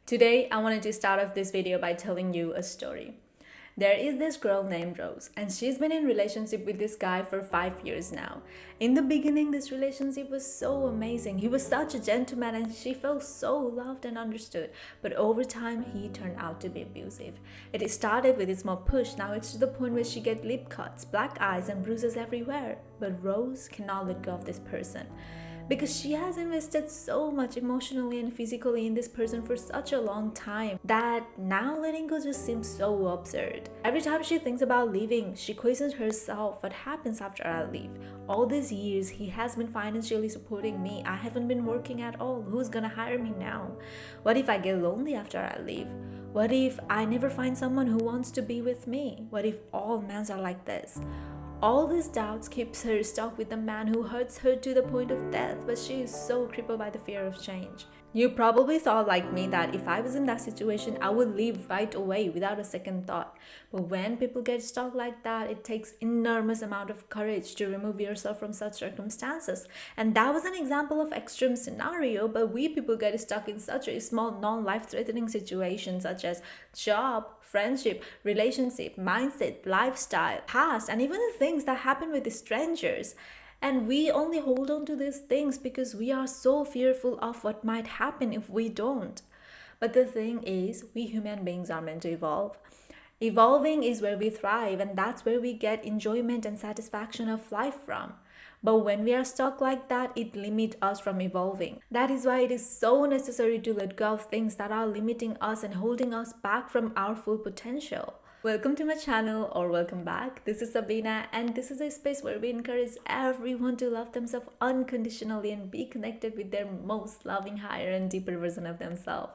Today, I wanted to start off this video by telling you a story. There is this girl named Rose, and she's been in relationship with this guy for 5 years now. In the beginning, this relationship was so amazing. He was such a gentleman and she felt so loved and understood. But over time, he turned out to be abusive. It started with a small push. Now it's to the point where she gets lip cuts, black eyes, and bruises everywhere. But Rose cannot let go of this person, because she has invested so much emotionally and physically in this person for such a long time that now letting go just seems so absurd. Every time she thinks about leaving, she questions herself: what happens after I leave? All these years, he has been financially supporting me. I haven't been working at all. Who's gonna hire me now? What if I get lonely after I leave? What if I never find someone who wants to be with me? What if all men are like this? All these doubts keeps her stuck with the man who hurts her to the point of death, but she is so crippled by the fear of change. You probably thought like me that if I was in that situation, I would leave right away without a second thought. But when people get stuck like that, it takes enormous amount of courage to remove yourself from such circumstances. And that was an example of extreme scenario, but we people get stuck in such a small non-life-threatening situation such as job, friendship, relationship, mindset, lifestyle, past, and even the things that happen with the strangers. And we only hold on to these things because we are so fearful of what might happen if we don't. But the thing is, we human beings are meant to evolve. Evolving is where we thrive, and that's where we get enjoyment and satisfaction of life from. But when we are stuck like that, it limits us from evolving. That is why it is so necessary to let go of things that are limiting us and holding us back from our full potential. Welcome to my channel, or welcome back. This is Sabina, and this is a space where we encourage everyone to love themselves unconditionally and be connected with their most loving, higher and deeper version of themselves.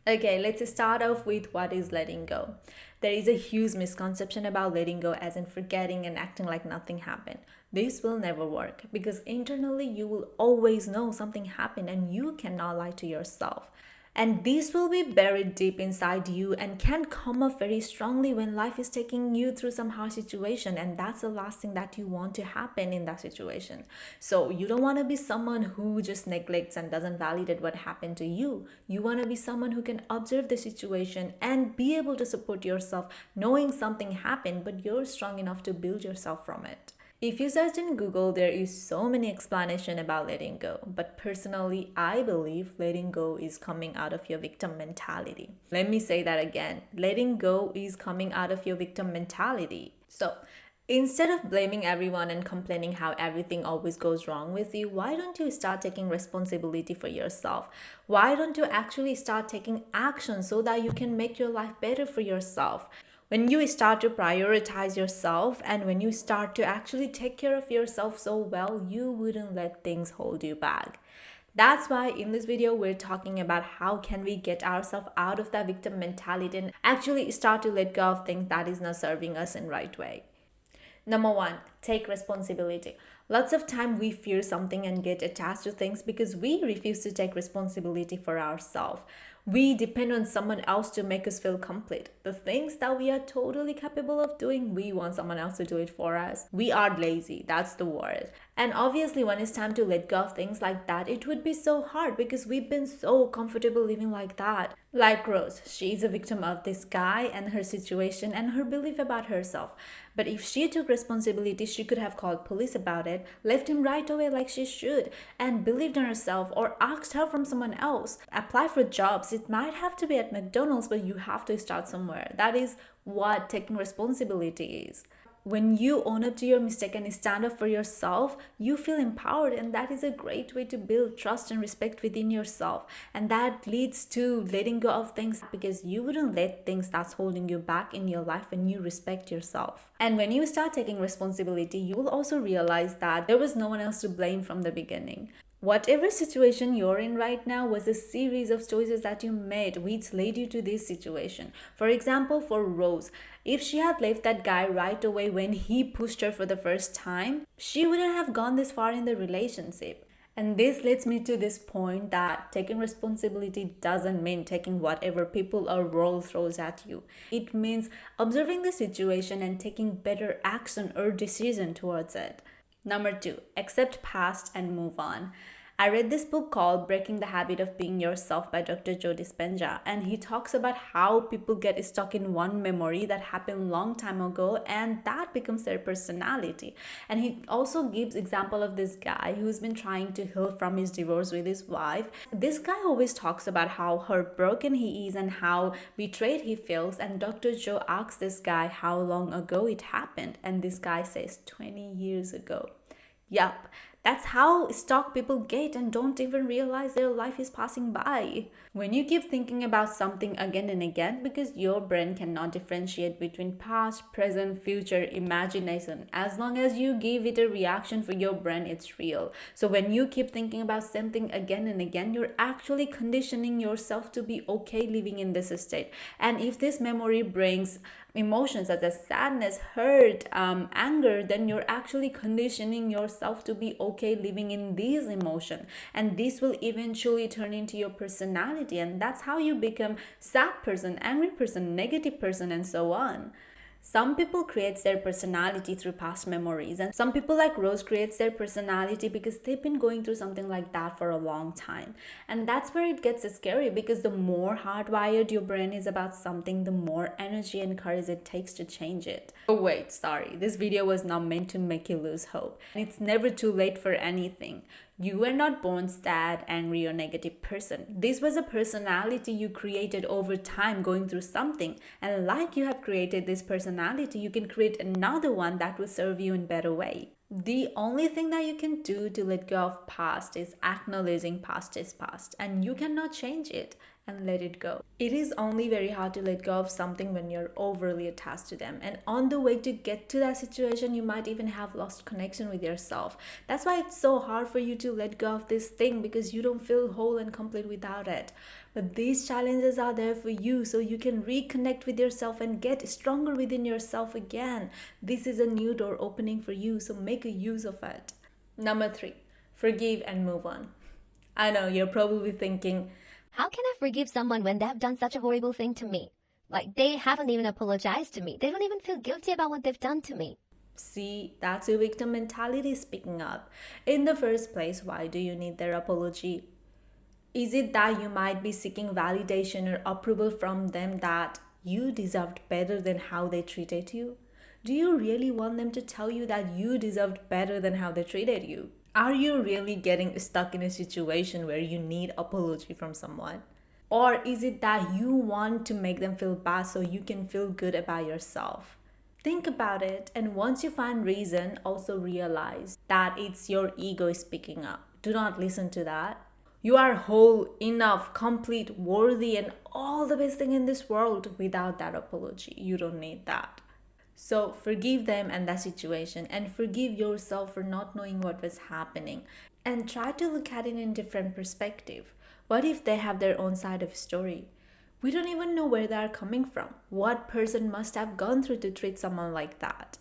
Okay, let's start off with what is letting go. There is a huge misconception about letting go as in forgetting and acting like nothing happened. This will never work because internally you will always know something happened and you cannot lie to yourself. And this will be buried deep inside you and can come up very strongly when life is taking you through some hard situation, and that's the last thing that you want to happen in that situation. So you don't want to be someone who just neglects and doesn't validate what happened to you. You want to be someone who can observe the situation and be able to support yourself knowing something happened, but you're strong enough to build yourself from it. If you search in Google, there is so many explanation about letting go. But personally, I believe letting go is coming out of your victim mentality. Let me say that again. Letting go is coming out of your victim mentality. So instead of blaming everyone and complaining how everything always goes wrong with you, why don't you start taking responsibility for yourself? Why don't you actually start taking action so that you can make your life better for yourself? When you start to prioritize yourself and when you start to actually take care of yourself so well, you wouldn't let things hold you back. That's why in this video, we're talking about how can we get ourselves out of that victim mentality and actually start to let go of things that is not serving us in right way. Number one, take responsibility. Lots of time we fear something and get attached to things because we refuse to take responsibility for ourselves. We depend on someone else to make us feel complete. The things that we are totally capable of doing, we want someone else to do it for us. We are lazy, that's the word. And obviously when it's time to let go of things like that, it would be so hard because we've been so comfortable living like that. Like Rose, she is a victim of this guy and her situation and her belief about herself. But if she took responsibility, she could have called police about it, left him right away like she should, and believed in herself or asked help from someone else. Apply for jobs. It might have to be at McDonald's, but you have to start somewhere. That is what taking responsibility is. When you own up to your mistake and stand up for yourself, you feel empowered, and that is a great way to build trust and respect within yourself. And that leads to letting go of things because you wouldn't let things that's holding you back in your life when you respect yourself. And when you start taking responsibility, you will also realize that there was no one else to blame from the beginning. Whatever situation you're in right now was a series of choices that you made which led you to this situation. For example, for Rose, if she had left that guy right away when he pushed her for the first time, she wouldn't have gone this far in the relationship. And this leads me to this point that taking responsibility doesn't mean taking whatever people or world throws at you. It means observing the situation and taking better action or decision towards it. Number two, accept past and move on. I read this book called Breaking the Habit of Being Yourself by Dr. Joe Dispenza, and he talks about how people get stuck in one memory that happened long time ago and that becomes their personality. And he also gives example of this guy who's been trying to heal from his divorce with his wife. This guy always talks about how heartbroken he is and how betrayed he feels, and Dr. Joe asks this guy how long ago it happened, and this guy says 20 years ago. Yup, that's how stuck people get and don't even realize their life is passing by. When you keep thinking about something again and again, because your brain cannot differentiate between past, present, future, imagination. As long as you give it a reaction for your brain, it's real. So when you keep thinking about something again and again, you're actually conditioning yourself to be okay living in this state. And if this memory brings emotions such as sadness, hurt, anger, then you're actually conditioning yourself to be okay living in these emotions, and this will eventually turn into your personality, and that's how you become sad person, angry person, negative person, and so on. Some people create their personality through past memories, and some people like Rose creates their personality because they've been going through something like that for a long time. And that's where it gets scary, because the more hardwired your brain is about something, the more energy and courage it takes to change it. Oh wait, sorry, this video was not meant to make you lose hope. And it's never too late for anything. You were not born sad, angry, or negative person. This was a personality you created over time going through something. And like you have created this personality, you can create another one that will serve you in a better way. The only thing that you can do to let go of past is acknowledging past is past, and you cannot change it, and let it go. It is only very hard to let go of something when you're overly attached to them. And on the way to get to that situation, you might even have lost connection with yourself. That's why it's so hard for you to let go of this thing, because you don't feel whole and complete without it. But these challenges are there for you so you can reconnect with yourself and get stronger within yourself again. This is a new door opening for you, so make a use of it. Number 3, forgive and move on. I know you're probably thinking, how can I forgive someone when they have done such a horrible thing to me? Like, they haven't even apologized to me. They don't even feel guilty about what they've done to me. see, that's your victim mentality speaking up. In the first place, why do you need their apology? Is it that you might be seeking validation or approval from them that you deserved better than how they treated you? Do you really want them to tell you that you deserved better than how they treated you? Are you really getting stuck in a situation where you need apology from someone? Or is it that you want to make them feel bad so you can feel good about yourself? Think about it, and once you find reason, also realize that it's your ego speaking up. Do not listen to that. You are whole, enough, complete, worthy, and all the best thing in this world without that apology. You don't need that. So forgive them and that situation, and forgive yourself for not knowing what was happening, and try to look at it in a different perspective. What if they have their own side of story? We don't even know where they are coming from. What person must have gone through to treat someone like that?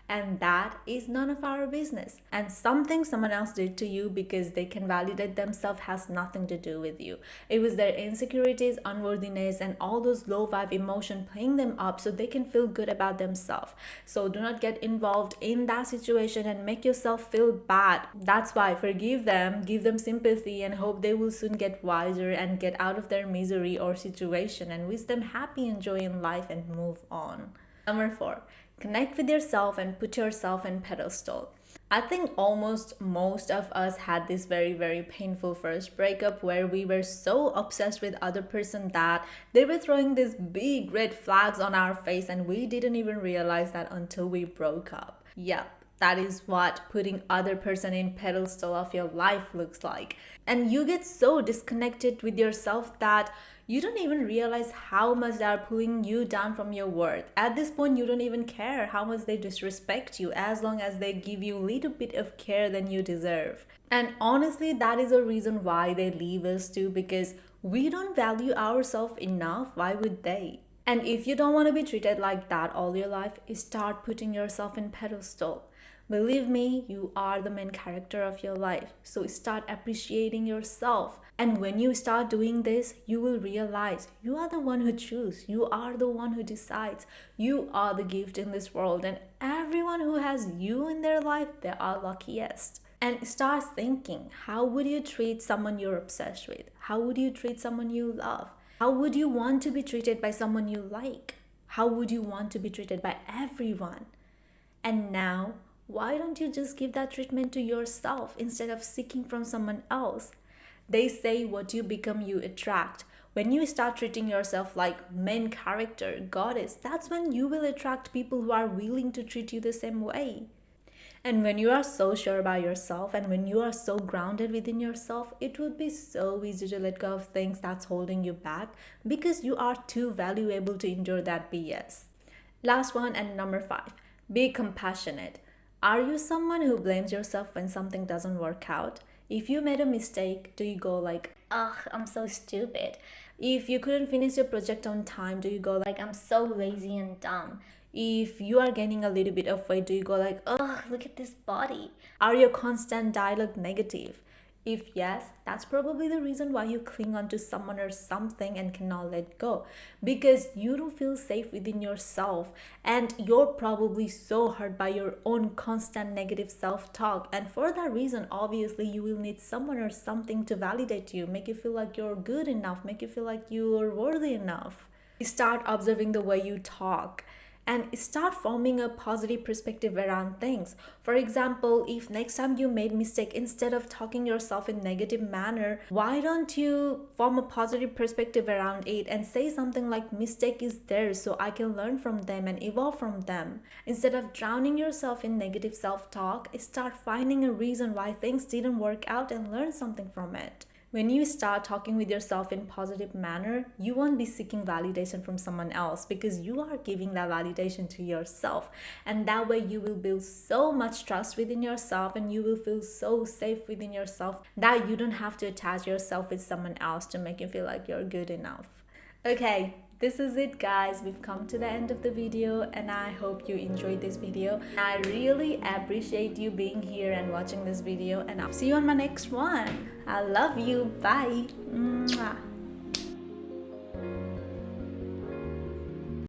And that is none of our business. And something someone else did to you because they can validate themselves has nothing to do with you. It was their insecurities, unworthiness, and all those low vibe emotion playing them up so they can feel good about themselves. So do not get involved in that situation and make yourself feel bad. That's why forgive them, give them sympathy, and hope they will soon get wiser and get out of their misery or situation, and wish them happy and joy in life and move on. Number 4, connect with yourself and put yourself in pedestal. I think almost most of us had this very painful first breakup where we were so obsessed with other person that they were throwing these big red flags on our face, and we didn't even realize that until we broke up. Yep. That is what putting other person in pedestal of your life looks like. And you get so disconnected with yourself that you don't even realize how much they are pulling you down from your worth. At this point, you don't even care how much they disrespect you, as long as they give you a little bit of care than you deserve. And honestly, that is a reason why they leave us too, because we don't value ourselves enough. Why would they? And if you don't want to be treated like that all your life, start putting yourself in pedestal. Believe me, you are the main character of your life. So start appreciating yourself. And when you start doing this, you will realize you are the one who chooses. You are the one who decides. You are the gift in this world. And everyone who has you in their life, they are luckiest. And start thinking, how would you treat someone you're obsessed with? How would you treat someone you love? How would you want to be treated by someone you like? How would you want to be treated by everyone? And now, why don't you just give that treatment to yourself instead of seeking from someone else? They say what you become, you attract. When you start treating yourself like main character, goddess, that's when you will attract people who are willing to treat you the same way. And when you are so sure about yourself and when you are so grounded within yourself, it would be so easy to let go of things that's holding you back because you are too valuable to endure that BS. Last one and number 5, be compassionate. Are you someone who blames yourself when something doesn't work out? If you made a mistake, do you go like, ugh, I'm so stupid? If you couldn't finish your project on time, do you go like, I'm so lazy and dumb? If you are gaining a little bit of weight, do you go like, ugh, look at this body? Are your constant dialogue negative? If yes, that's probably the reason why you cling on to someone or something and cannot let go. Because you don't feel safe within yourself and you're probably so hurt by your own constant negative self talk. And for that reason, obviously, you will need someone or something to validate you, make you feel like you're good enough, make you feel like you're worthy enough. Start observing the way you talk and start forming a positive perspective around things. For example, if next time you made mistake, instead of talking yourself in negative manner, why don't you form a positive perspective around it and say something like, mistake is there so I can learn from them and evolve from them. Instead of drowning yourself in negative self-talk, start finding a reason why things didn't work out and learn something from it. When you start talking with yourself in positive manner, you won't be seeking validation from someone else because you are giving that validation to yourself. And that way you will build so much trust within yourself and you will feel so safe within yourself that you don't have to attach yourself with someone else to make you feel like you're good enough. Okay, this is it guys, we've come to the end of the video and I hope you enjoyed this video. I really appreciate you being here and watching this video and I'll see you on my next one. I love you. Bye. Mwah.